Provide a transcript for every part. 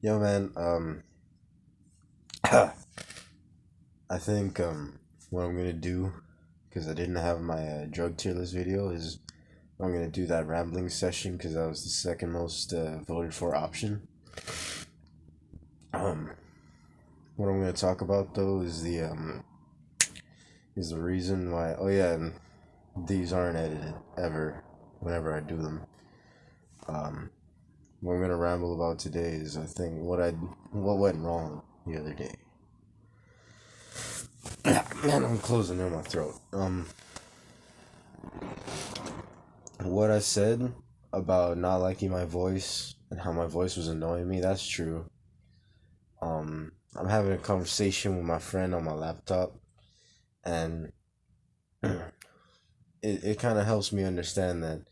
Yo, man. I think what I'm gonna do, because I didn't have my drug tier list video, is I'm gonna do that rambling session because that was the second most voted for option. Um, what I'm gonna talk about though is the reason why. Oh yeah, and these aren't edited ever. Whenever I do them, um, what I'm gonna ramble about today is I think what went wrong the other day. Man, I'm closing in my throat. What I said about not liking my voice and how my voice was annoying me, that's true. I'm having a conversation with my friend on my laptop, and it kind of helps me understand that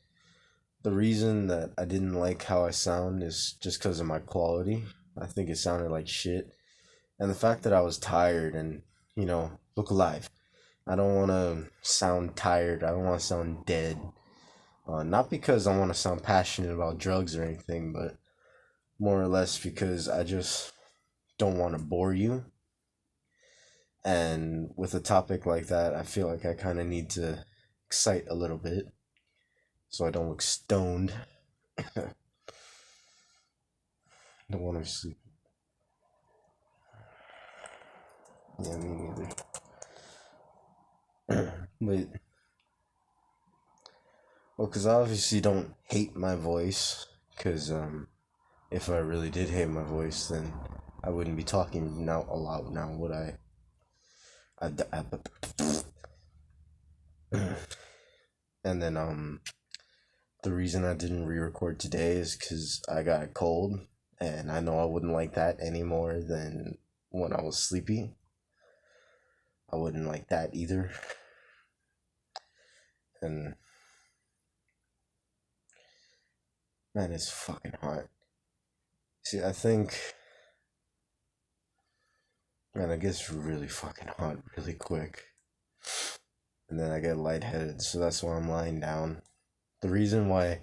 the reason that I didn't like how I sound is just because of my quality. I think it sounded like shit. And the fact that I was tired and, look alive. I don't want to sound tired. I don't want to sound dead. Not because I want to sound passionate about drugs or anything, but more or less because I just don't want to bore you. And with a topic like that, I feel like I kind of need to excite a little bit so I don't look stoned. Don't want to sleep. Yeah, me neither. But, well, because I obviously don't hate my voice. Because if I really did hate my voice, then I wouldn't be talking now a lot now, would I? And then the reason I didn't re-record today is because I got a cold, and I know I wouldn't like that any more than when I was sleepy. I wouldn't like that either. And man, it's fucking hot. See, I think, man, it gets really fucking hot really quick, and then I get lightheaded. So that's why I'm lying down. The reason why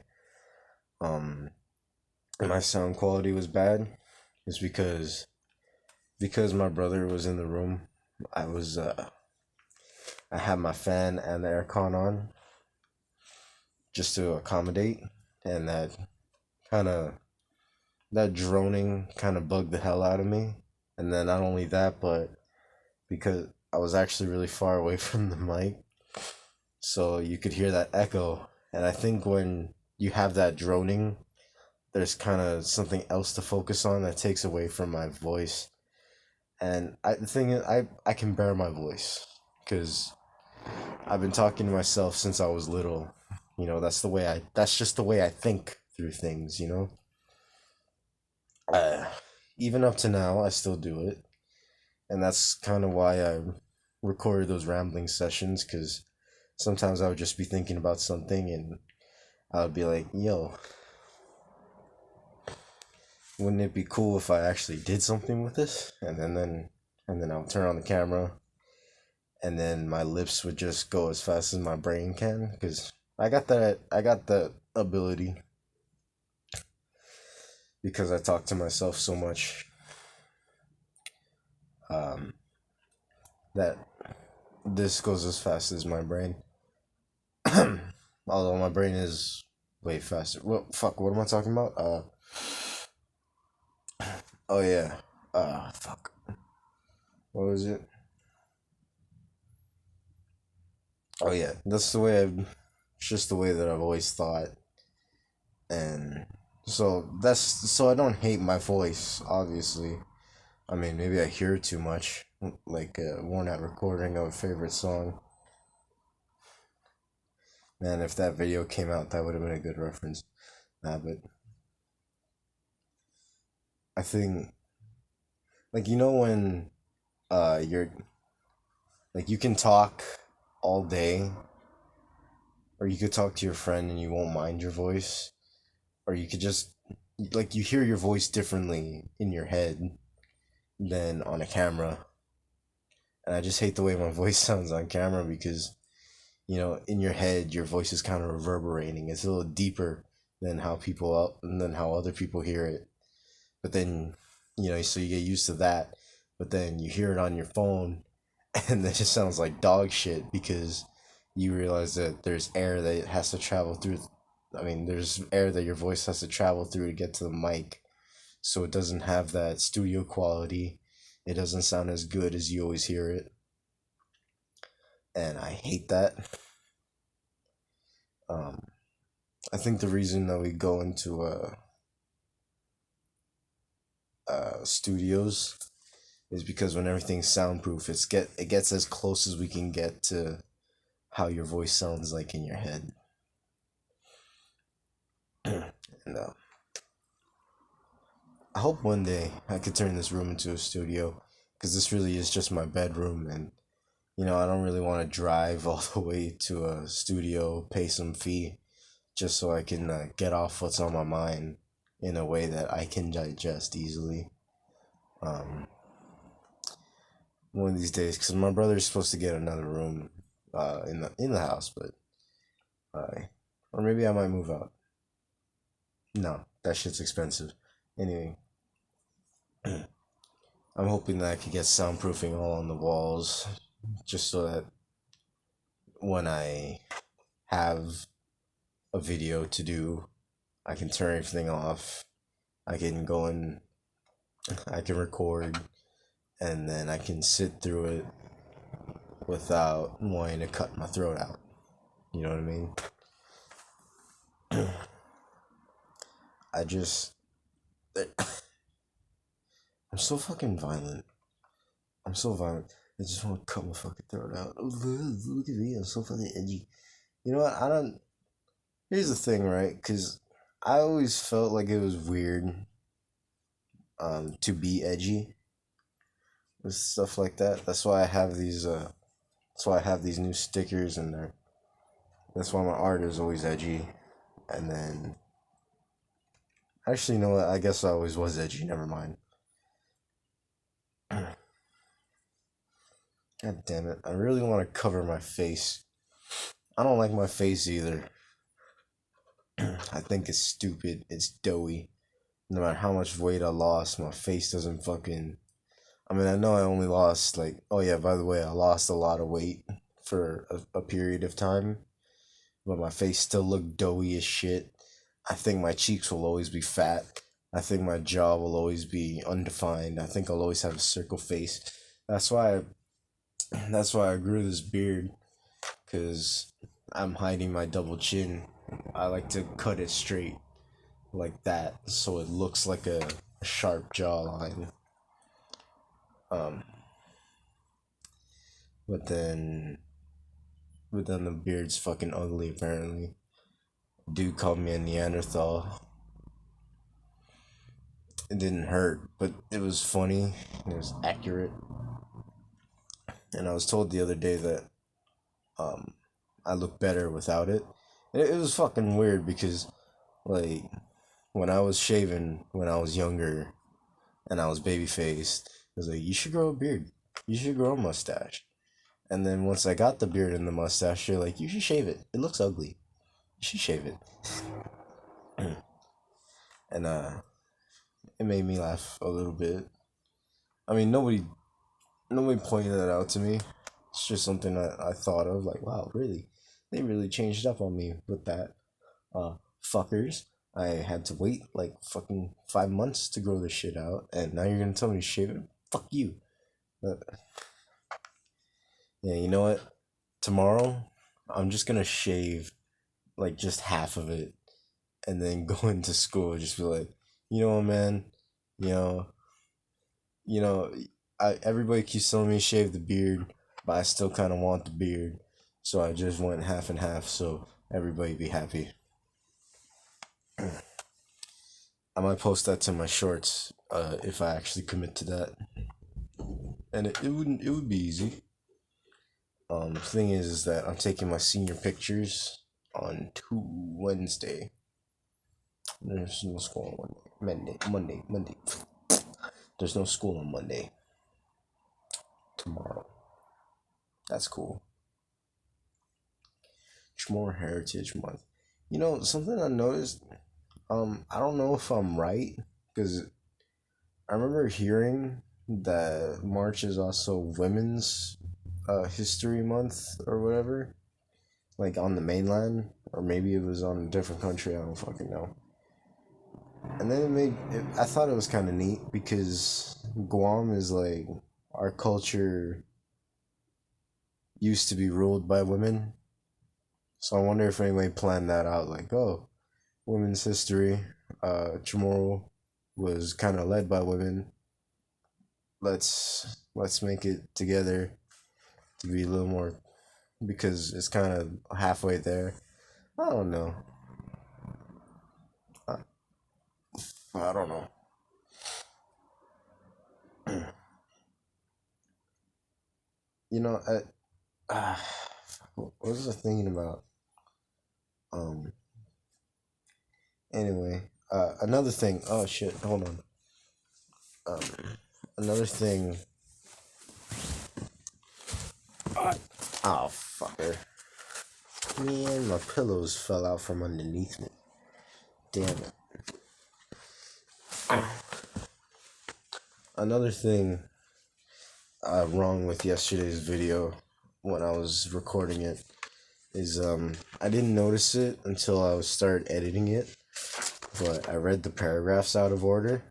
um my sound quality was bad is because my brother was in the room. I was I had my fan and the aircon on just to accommodate, and kind of that droning kind of bugged the hell out of me. And then not only that, but because I was actually really far away from the mic, so you could hear that echo. And I think when you have that droning, there's kind of something else to focus on that takes away from my voice. And the thing is, I can bear my voice because I've been talking to myself since I was little. That's just the way I think through things, Uh, Even up to now, I still do it. And that's kind of why I recorded those rambling sessions, because sometimes I would just be thinking about something and I would be like, yo, wouldn't it be cool if I actually did something with this? And then I'll turn on the camera and then my lips would just go as fast as my brain can, because I got that ability because I talk to myself so much, um, that this goes as fast as my brain. Although my brain is way faster. Well, fuck, what am I talking about? Oh yeah. Fuck. What was it? Oh yeah. It's just the way that I've always thought. And so I don't hate my voice, obviously. I mean, maybe I hear it too much, like a worn out recording of a favorite song. Man, if that video came out, that would have been a good reference. Nah, but I think, like, when you're like, you can talk all day, or you could talk to your friend and you won't mind your voice, or you could just, like, you hear your voice differently in your head than on a camera. And I just hate the way my voice sounds on camera because, in your head, your voice is kind of reverberating. It's a little deeper than how other people hear it. But then so you get used to that, but then you hear it on your phone, and it just sounds like dog shit because you realize that there's air that has to travel through. I mean, there's air that your voice has to travel through to get to the mic, so it doesn't have that studio quality. It doesn't sound as good as you always hear it, and I hate that. Um, I think the reason that we go into studios is because when everything's soundproof, it gets as close as we can get to how your voice sounds like in your head. And I hope one day I could turn this room into a studio, because this really is just my bedroom, and I don't really want to drive all the way to a studio, pay some fee, just so I can get off what's on my mind in a way that I can digest easily. Um, One of these days, because my brother's supposed to get another room, in the house, but or maybe I might move out. No, that shit's expensive. Anyway, I'm hoping that I could get soundproofing all on the walls, just so that when I have a video to do, I can turn everything off. I can go in, I can record, and then I can sit through it without wanting to cut my throat out. You know what I mean? I just, I'm so fucking violent. I'm so violent. I just want to cut my fucking throat out. Look at me, I'm so fucking edgy. You know what? I don't. Here's the thing, right? Because I always felt like it was weird, to be edgy with stuff like that. That's why I have these. That's why I have these new stickers in there. That's why my art is always edgy. And then, actually, you know what? I guess I always was edgy. Never mind. God damn it! I really want to cover my face. I don't like my face either. I think it's stupid. It's doughy. No matter how much weight I lost, my face doesn't fucking. I mean, I know I only lost, like, oh yeah, by the way, I lost a lot of weight for a period of time, but my face still looked doughy as shit. I think my cheeks will always be fat. I think my jaw will always be undefined. I think I'll always have a circle face. That's why that's why I grew this beard, cuz I'm hiding my double chin. I like to cut it straight like that so it looks like a sharp jawline. Um but then the beard's fucking ugly apparently. Dude called me a Neanderthal. It didn't hurt, but it was funny. It was accurate. And I was told the other day that um I look better without it. And it was fucking weird because, like, when I was shaving when I was younger and I was baby faced, it was like, you should grow a beard. You should grow a mustache. And then once I got the beard and the mustache, you're like, you should shave it. It looks ugly. You should shave it. And it made me laugh a little bit. I mean, nobody pointed that out to me. It's just something that I thought of, like, wow, really? They really changed up on me with that. Fuckers. I had to wait like fucking 5 months to grow this shit out, and now you're gonna tell me to shave it? Fuck you. But yeah, you know what? Tomorrow, I'm just gonna shave like just half of it, and then go into school. Just be like, you know what, man? You know, you know, everybody keeps telling me to shave the beard, but I still kind of want the beard, so I just went half and half, so everybody be happy. I might post that to my shorts, if I actually commit to that, and it would be easy. The thing is that I'm taking my senior pictures on Wednesday. There's no school on Monday. There's no school on Monday. Tomorrow. That's cool. It's more Heritage Month. You know, something I noticed. I don't know if I'm right, because I remember hearing that March is also Women's History Month or whatever, like on the mainland, or maybe it was on a different country. I don't fucking know. And then I thought it was kind of neat because Guam is like our culture used to be ruled by women. So I wonder if anybody planned that out, like, oh, women's history, Chamorro was kind of led by women. Let's make it together to be a little more, because it's kind of halfway there. I don't know. I, I don't know. You know, what was I thinking about? Um. Anyway, another thing. Oh shit! Hold on. Um, another thing. Oh fucker! Man, my pillows fell out from underneath me. Damn it. Another thing wrong with yesterday's video when I was recording it is I didn't notice it until I started editing it, but I read the paragraphs out of order,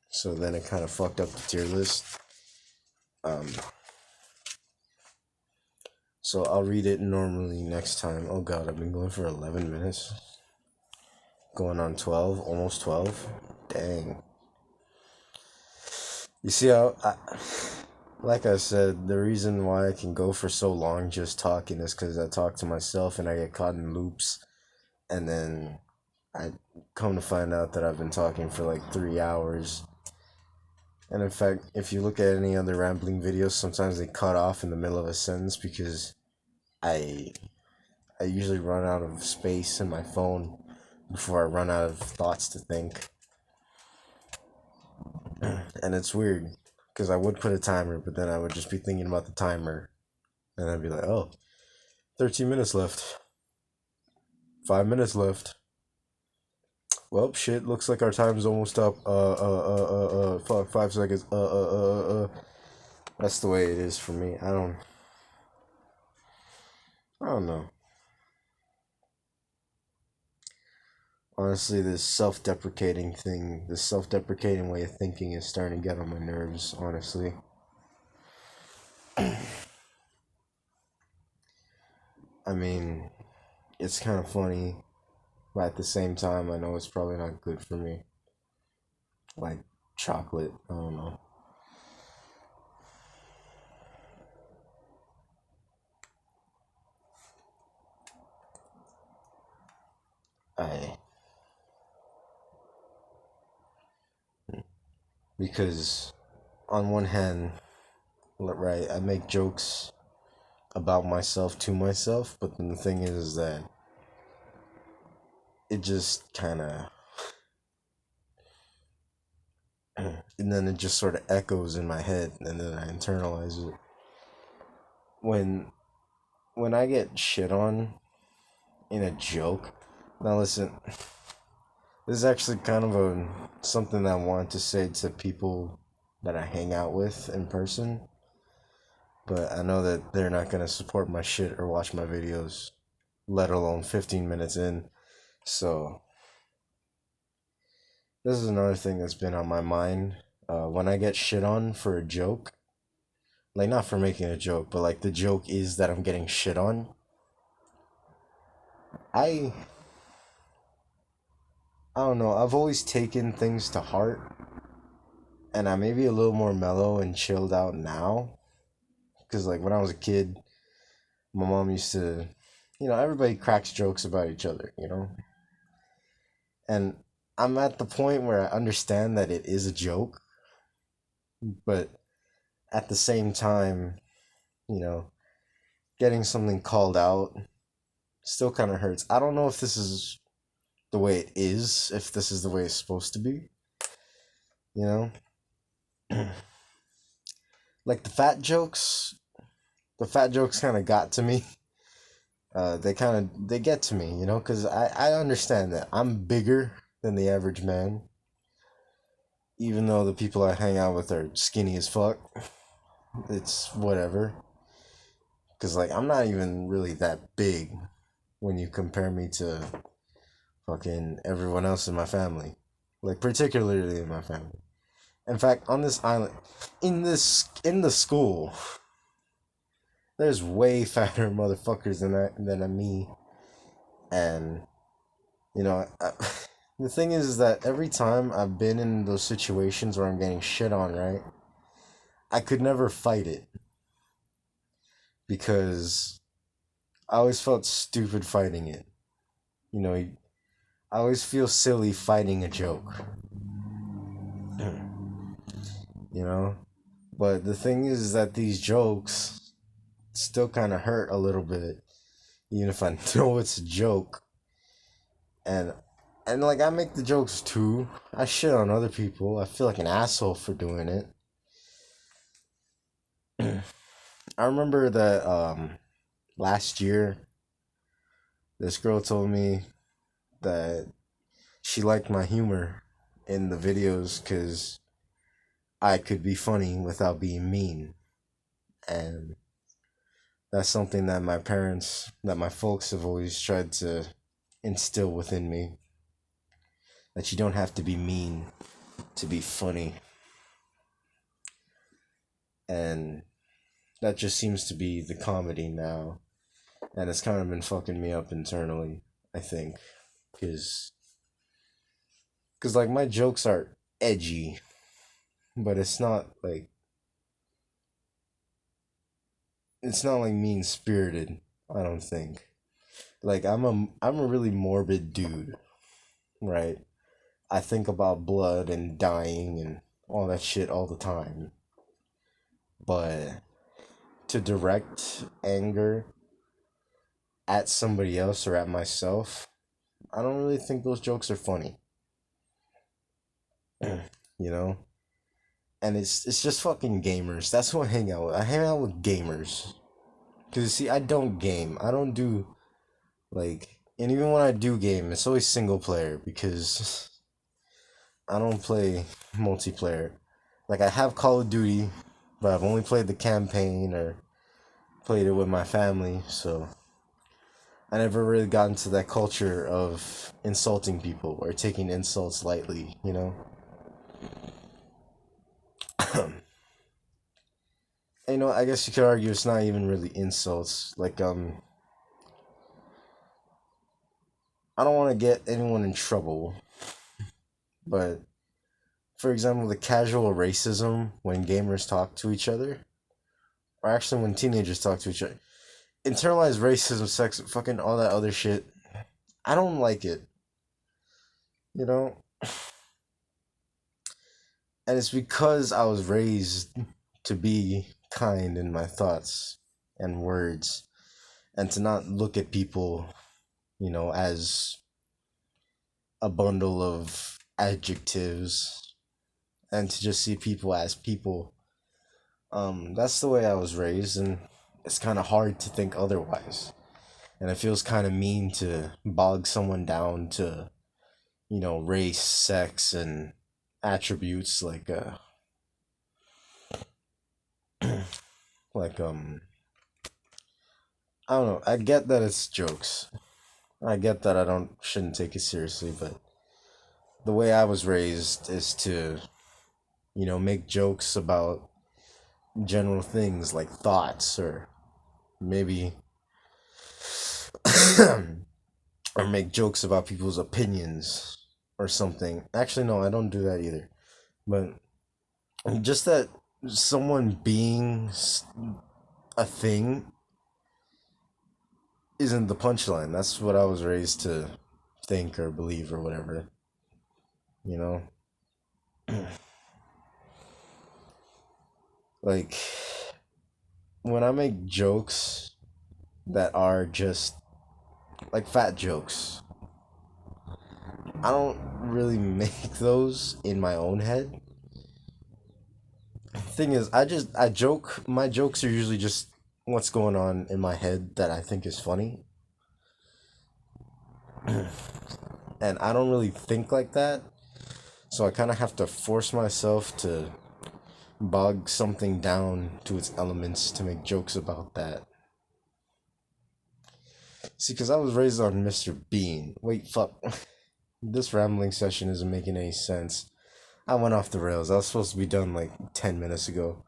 so then it kind of fucked up the tier list. So I'll read it normally next time. Oh god, I've been going for 11 minutes. Going on 12, almost 12. Dang. You see how, like I said, the reason why I can go for so long just talking is because I talk to myself and I get caught in loops. And then I come to find out that I've been talking for like 3 hours. And in fact, if you look at any other rambling videos, sometimes they cut off in the middle of a sentence because I usually run out of space in my phone before I run out of thoughts to think. And it's weird because I would put a timer, but then I would just be thinking about the timer. And I'd be like, oh, 13 minutes left. 5 minutes left. Well, shit, looks like our time's almost up. Fuck, 5 seconds. That's the way it is for me. I don't know. Honestly, this self-deprecating thing, this self-deprecating way of thinking is starting to get on my nerves, honestly. I mean, it's kind of funny, but at the same time, I know it's probably not good for me. Like chocolate, I don't know. I Because on one hand, right, I make jokes about myself to myself, but then the thing is that it just kind of, and then it just sort of echoes in my head, and then I internalize it. When when I get shit on in a joke, now listen, this is actually kind of something that I wanted to say to people that I hang out with in person, but I know that they're not gonna support my shit or watch my videos, let alone 15 minutes in. So this is another thing that's been on my mind. When I get shit on for a joke, like not for making a joke, but like the joke is that I'm getting shit on. I I don't know. I've always taken things to heart, and I may be a little more mellow and chilled out now. Because like when I was a kid, my mom used to, everybody cracks jokes about each other. And I'm at the point where I understand that it is a joke, but at the same time, you know, getting something called out still kind of hurts. I don't know if this is the way it is, if this is the way it's supposed to be, you know? Like the fat jokes kind of got to me. They get to me, because I understand that I'm bigger than the average man. even though the people I hang out with are skinny as fuck, it's whatever. Cause like I'm not even really that big when you compare me to fucking everyone else in my family, like particularly in my family. In fact, on this island, in the school, there's way fatter motherfuckers than me, and you know, the thing is that every time I've been in those situations where I'm getting shit on, right, I could never fight it because I always felt stupid fighting it. You know, I always feel silly fighting a joke. You know, but the thing is that these jokes still kind of hurt a little bit, even if I know it's a joke. And like I make the jokes too. I shit on other people. I feel like an asshole for doing it. I remember that last year this girl told me that she liked my humor in the videos cuz I could be funny without being mean. And that's something that my folks have always tried to instill within me. That you don't have to be mean to be funny. And that just seems to be the comedy now. And it's kind of been fucking me up internally, I think. Cause like my jokes are edgy, but it's not like mean spirited, I don't think. Like I'm a really morbid dude, right? I think about blood and dying and all that shit all the time. But to direct anger at somebody else or at myself, I don't really think those jokes are funny. You know? And it's just fucking gamers. That's who I hang out with. I hang out with gamers. Cause you see, I don't game. I don't do like, and even when I do game, it's always single player because I don't play multiplayer. Like I have Call of Duty, but I've only played the campaign or played it with my family, so I never really got into that culture of insulting people or taking insults lightly, you know? You know, I guess you could argue it's not even really insults. Like, I don't want to get anyone in trouble, but for example, the casual racism when gamers talk to each other, or actually when teenagers talk to each other, internalized racism, sex, fucking all that other shit, I don't like it, you know? And it's because I was raised to be kind in my thoughts and words and to not look at people, you know, as a bundle of adjectives and to just see people as people. That's the way I was raised, and it's kind of hard to think otherwise. And it feels kind of mean to bog someone down to, you know, race, sex, and attributes like I don't know. I get that it's jokes. I get that I don't shouldn't take it seriously, but the way I was raised is to, you know, make jokes about general things like thoughts or maybe or make jokes about people's opinions or something. Actually, no, I don't do that either. But just that someone being a thing isn't the punchline. That's what I was raised to think or believe or whatever. You know? Like, when I make jokes that are just like fat jokes, I don't really make those in my own head. Thing is, I joke. My jokes are usually just what's going on in my head that I think is funny. And I don't really think like that. So I kind of have to force myself to bog something down to its elements to make jokes about that. See, because I was raised on Mr. Bean. Wait, fuck. This rambling session isn't making any sense. I went off the rails. I was supposed to be done like 10 minutes ago.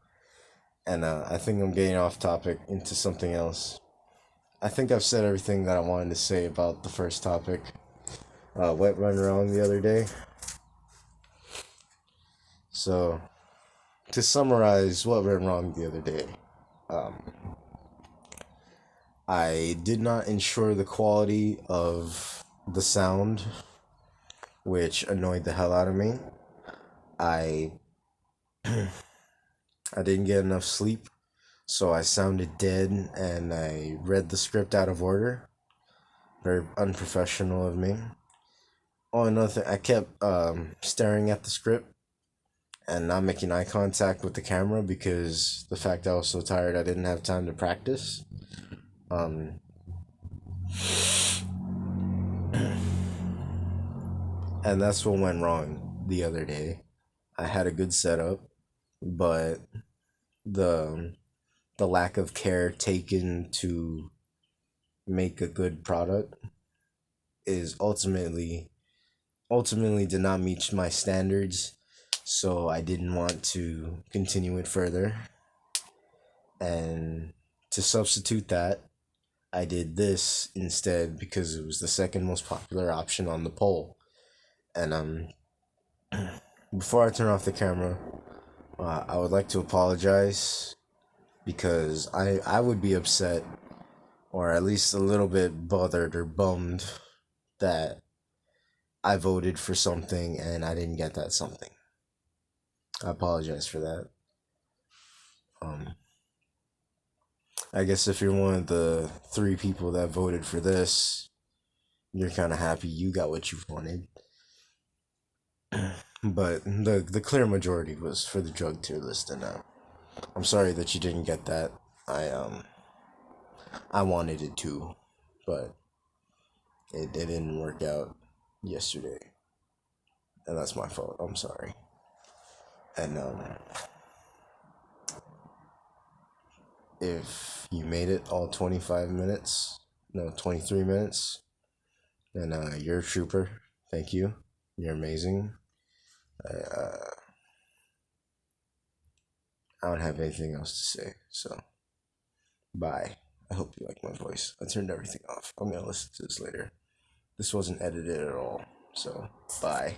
And I think I'm getting off topic into something else. I think I've said everything that I wanted to say about the first topic. What went wrong the other day? So, to summarize what went wrong the other day, I did not ensure the quality of the sound, which annoyed the hell out of me. I didn't get enough sleep, so I sounded dead, and I read the script out of order. Very unprofessional of me. Oh, another thing, I kept staring at the script and not making eye contact with the camera because the fact I was so tired I didn't have time to practice. And that's what went wrong the other day. I had a good setup, but the the lack of care taken to make a good product is ultimately did not meet my standards, so I didn't want to continue it further. And to substitute that, I did this instead because it was the second most popular option on the poll. And before I turn off the camera, I would like to apologize because I would be upset, or at least a little bit bothered or bummed, that I voted for something and I didn't get that something. I apologize for that. I guess if you're one of the 3 people that voted for this, you're kind of happy you got what you wanted. But the clear majority was for the drug tier list, and I'm sorry that you didn't get that. I wanted it too, but it didn't work out yesterday, and that's my fault. I'm sorry. And if you made it all 25 minutes, no, 23 minutes, then you're a trooper. Thank you. You're amazing. I don't have anything else to say, so bye. I hope you like my voice. I turned everything off. I'm gonna listen to this later. This wasn't edited at all, so bye.